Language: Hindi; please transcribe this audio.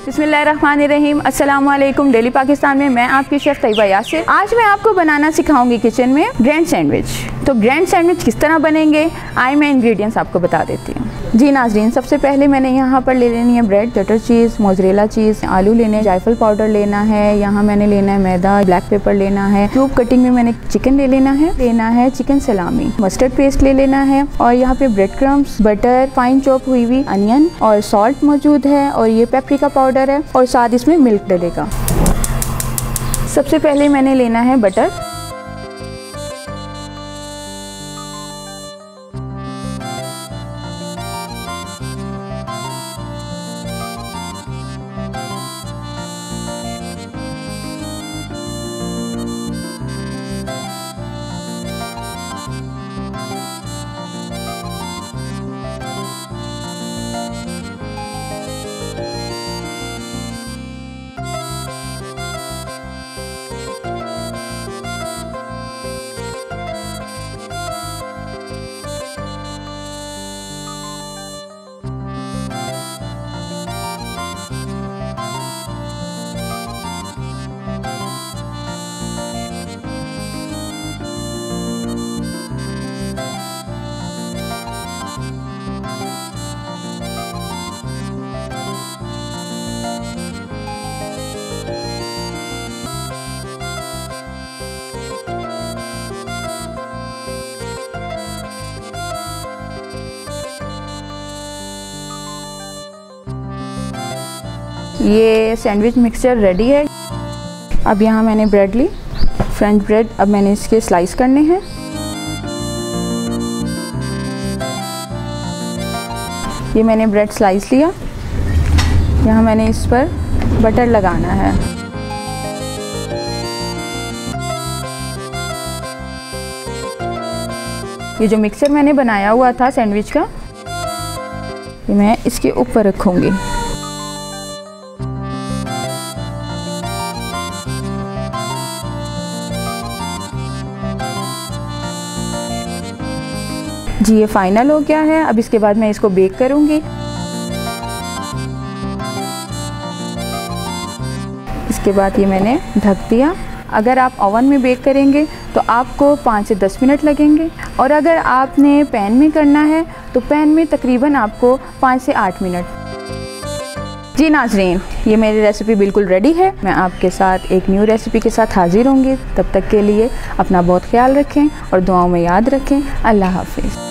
बिस्मिल्लाहिर्रहमानिर्रहीम। अस्सलाम वालेकुम। डेली पाकिस्तान में मैं आपकी शेफ़ तैयबा यासिर। आज मैं आपको बनाना सिखाऊंगी किचन में ब्रेड सैंडविच। तो ब्रेड सैंडविच किस तरह बनेंगे, आए मैं इंग्रेडिएंट्स आपको बता देती हूँ। जी नाज़रीन, सबसे पहले मैंने यहाँ पर ले लेनी है ब्रेड, चटर चीज़, मोज़रेला चीज़, आलू लेने, जायफल पाउडर लेना है, यहाँ मैंने लेना है मैदा, ब्लैक पेपर लेना है, क्यूब कटिंग में मैंने चिकन ले लेना है चिकन सलामी, मस्टर्ड पेस्ट ले लेना है, और यहाँ पे bread crumbs, butter, fine chop हुई हुई अनियन और सॉल्ट मौजूद है, और ये पेपरिका पाउडर है, और साथ इसमें मिल्क डलेगा। सबसे पहले मैंने लेना है बटर। ये सैंडविच मिक्सचर रेडी है। अब यहाँ मैंने ब्रेड ली, फ्रेंच ब्रेड। अब मैंने इसके स्लाइस करने हैं। ये मैंने ब्रेड स्लाइस लिया, यहाँ मैंने इस पर बटर लगाना है। ये जो मिक्सचर मैंने बनाया हुआ था सैंडविच का, ये मैं इसके ऊपर रखूँगी। जी ये फाइनल हो गया है। अब इसके बाद मैं इसको बेक करूंगी। इसके बाद ये मैंने ढक दिया। अगर आप ओवन में बेक करेंगे तो आपको 5 से 10 मिनट लगेंगे, और अगर आपने पैन में करना है तो पैन में तकरीबन आपको 5 से 8 मिनट। जी नाज़रीन, ये मेरी रेसिपी बिल्कुल रेडी है। मैं आपके साथ एक न्यू रेसिपी के साथ हाजिर होंगी। तब तक के लिए अपना बहुत ख्याल रखें और दुआओं में याद रखें। अल्लाह हाफिज़।